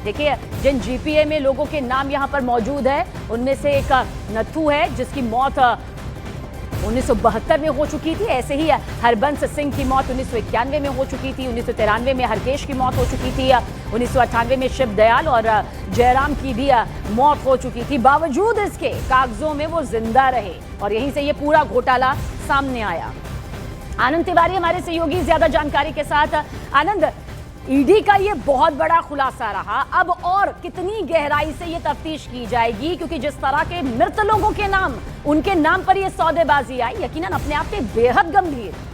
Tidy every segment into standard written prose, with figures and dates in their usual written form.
देखिए, जिन जीपीए में लोगों के नाम यहाँ पर मौजूद है उनमें से एक नथु है जिसकी मौत 1972 में हो चुकी थी। ऐसे ही हरबंस सिंह की मौत 1991 में हो चुकी थी। 1993 में हरकेश की मौत हो चुकी थी। 1998 में शिव दयाल और जयराम की भी मौत हो चुकी थी। बावजूद इसके कागजों में वो जिंदा रहे और यहीं से ये पूरा घोटाला सामने आया। आनंद तिवारी हमारे सहयोगी ज्यादा जानकारी के साथ। आनंद, ईडी का ये बहुत बड़ा खुलासा रहा, अब और कितनी गहराई से ये तफ्तीश की जाएगी? क्योंकि जिस तरह के मृत लोगों के नाम, उनके नाम पर ये सौदेबाजी आई, यकीनन अपने आप में बेहद गंभीर।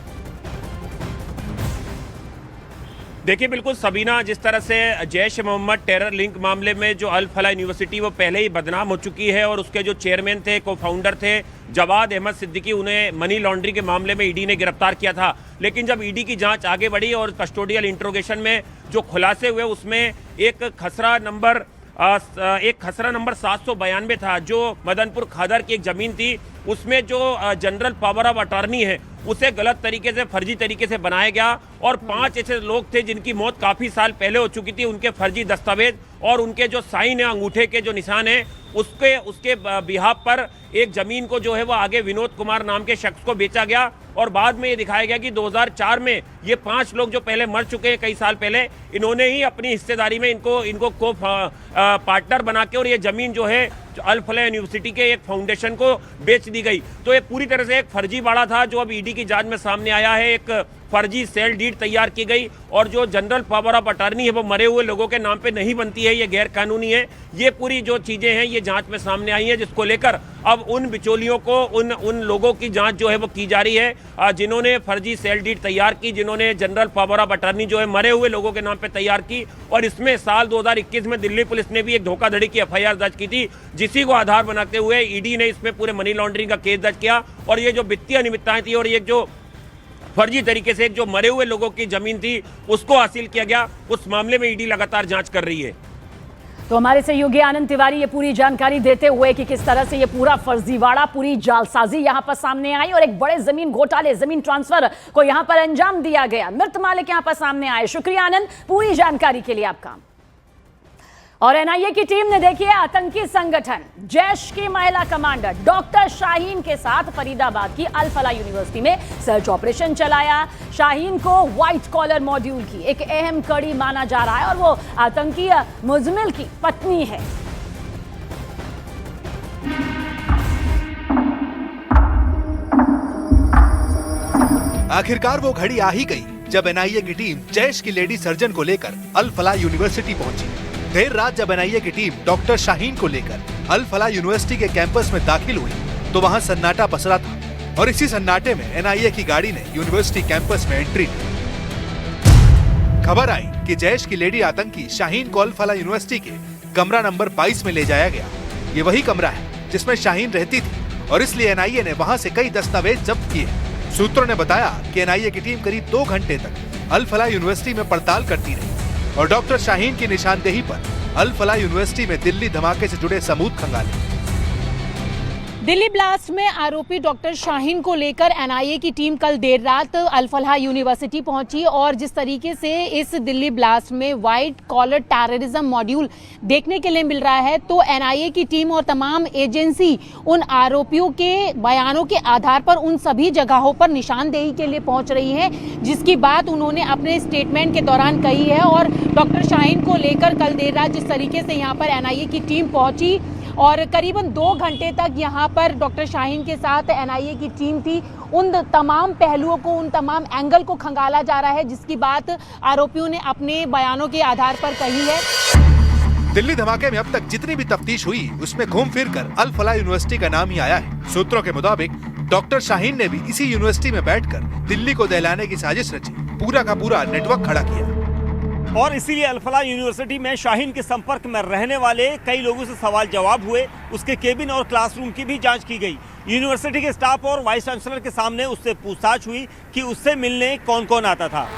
देखिए, बिल्कुल सबीना, जिस तरह से जैश मोहम्मद टेरर लिंक मामले में जो अल फलाह यूनिवर्सिटी वो पहले ही बदनाम हो चुकी है और उसके जो चेयरमैन थे, को फाउंडर थे जवाद अहमद सिद्दीकी, उन्हें मनी लॉन्ड्रिंग के मामले में ईडी ने गिरफ्तार किया था। लेकिन जब ईडी की जांच आगे बढ़ी और कस्टोडियल इंट्रोगेशन में जो खुलासे हुए उसमें एक खसरा नंबर 792 था, जो मदनपुर खादर की एक जमीन थी, उसमें जो जनरल पावर ऑफ अटॉर्नी है उसे गलत तरीके से, फर्जी तरीके से बनाया गया और 5 ऐसे लोग थे जिनकी मौत काफी साल पहले हो चुकी थी। उनके फर्जी दस्तावेज और उनके जो साइन है, अंगूठे के जो निशान है, उसके बिहाफ पर एक जमीन को जो है वो आगे विनोद कुमार नाम के शख्स को बेचा गया और बाद में ये दिखाया गया कि 2004 में ये 5 लोग जो पहले मर चुके हैं कई साल पहले, इन्होंने ही अपनी हिस्सेदारी में इनको को पार्टनर बना के और ये जमीन जो है अल फलाह यूनिवर्सिटी के एक फाउंडेशन को बेच दी गई। तो ये पूरी तरह से एक फर्जी वाड़ा था जो अब ईडी की जांच में सामने आया है। एक फर्जी सेल डीड तैयार की गई और जो जनरल पावर ऑफ अटॉर्नी है वो मरे हुए लोगों के नाम पे नहीं बनती है, ये गैर कानूनी है। ये पूरी जो चीजें हैं ये जांच में सामने आई है, जिसको लेकर अब उन बिचौलियों को, उन लोगों की जांच जो है वो की जा रही है जिन्होंने फर्जी सेल डीड तैयार की, जिन्होंने जनरल पावर ऑफ अटॉर्नी जो है मरे हुए लोगों के नाम पे तैयार की। और इसमें साल 2021 में दिल्ली पुलिस ने भी एक धोखाधड़ी की एफआईआर दर्ज की थी, जिसी को आधार बनाते हुए ईडी ने इसमें पूरे मनी लॉन्ड्रिंग का केस दर्ज किया और ये जो वित्तीय अनियमितताएं थी और ये जो फर्जी तरीके से जो मरे हुए लोगों की जमीन थी उसको हासिल किया गया, उस मामले में ईडी लगातार जांच कर रही है। तो हमारे सहयोगी आनंद तिवारी ये पूरी जानकारी देते हुए कि किस तरह से ये पूरा फर्जीवाड़ा, पूरी जालसाजी यहां पर सामने आई और एक बड़े जमीन घोटाले, जमीन ट्रांसफर को यहां पर अंजाम दिया गया, मृत मालिक यहां पर सामने आए। शुक्रिया आनंद, पूरी जानकारी के लिए आपका। और एनआईए की टीम ने देखिए आतंकी संगठन जैश की महिला कमांडर डॉक्टर शाहीन के साथ फरीदाबाद की अल फलाह यूनिवर्सिटी में सर्च ऑपरेशन चलाया। शाहीन को व्हाइट कॉलर मॉड्यूल की एक अहम कड़ी माना जा रहा है और वो आतंकी मुजमिल की पत्नी है। आखिरकार वो घड़ी आ ही गई जब एनआईए की टीम जैश की लेडी सर्जन को लेकर अल फलाह यूनिवर्सिटी पहुंची। देर रात जब एनआईए की टीम डॉक्टर शाहीन को लेकर अल फलाह यूनिवर्सिटी के कैंपस में दाखिल हुई तो वहां सन्नाटा पसरा था और इसी सन्नाटे में एनआईए की गाड़ी ने यूनिवर्सिटी कैंपस में एंट्री ली। खबर आई कि जैश की लेडी आतंकी शाहीन को अल फलाह यूनिवर्सिटी के कमरा नंबर 22 में ले जाया गया। ये वही कमरा है जिसमें शाहीन रहती थी और इसलिए एनआईए ने वहां से कई दस्तावेज जब्त किए। सूत्रों ने बताया कि एनआईए की टीम करीब 2 घंटे तक अल फलाह यूनिवर्सिटी में पड़ताल करती रही और डॉक्टर शाहीन की निशानदेही पर अल फलाह यूनिवर्सिटी में दिल्ली धमाके से जुड़े सबूत खंगाले। दिल्ली ब्लास्ट में आरोपी डॉक्टर शाहीन को लेकर एनआईए की टीम कल देर रात अल फलाह यूनिवर्सिटी पहुंची और जिस तरीके से इस दिल्ली ब्लास्ट में व्हाइट कॉलर टेररिज्म मॉड्यूल देखने के लिए मिल रहा है, तो एनआईए की टीम और तमाम एजेंसी उन आरोपियों के बयानों के आधार पर उन सभी जगहों पर निशानदेही के लिए पहुंच रही है, जिसकी बात उन्होंने अपने स्टेटमेंट के दौरान कही है। और डॉक्टर शाहीन को लेकर कल देर रात जिस तरीके से यहाँ पर एनआईए की टीम पहुंची और करीबन 2 घंटे तक यहाँ पर डॉक्टर शाहीन के साथ एनआईए की टीम थी, उन तमाम पहलुओं को, उन तमाम एंगल को खंगाला जा रहा है, जिसकी बात आरोपियों ने अपने बयानों के आधार पर कही है। दिल्ली धमाके में अब तक जितनी भी तफ्तीश हुई उसमें घूम फिर कर अल फलाह यूनिवर्सिटी का नाम ही आया है। सूत्रों के मुताबिक डॉक्टर शाहीन ने भी इसी यूनिवर्सिटी में बैठकर दिल्ली को दहलाने की साजिश रची, पूरा का पूरा नेटवर्क खड़ा किया। और इसीलिए अल फलाह यूनिवर्सिटी में शाहीन के संपर्क में रहने वाले कई लोगों से सवाल जवाब हुए, उसके केबिन और क्लासरूम की भी जांच की गई। यूनिवर्सिटी के स्टाफ और वाइस चांसलर के सामने उससे पूछताछ हुई कि उससे मिलने कौन कौन आता था।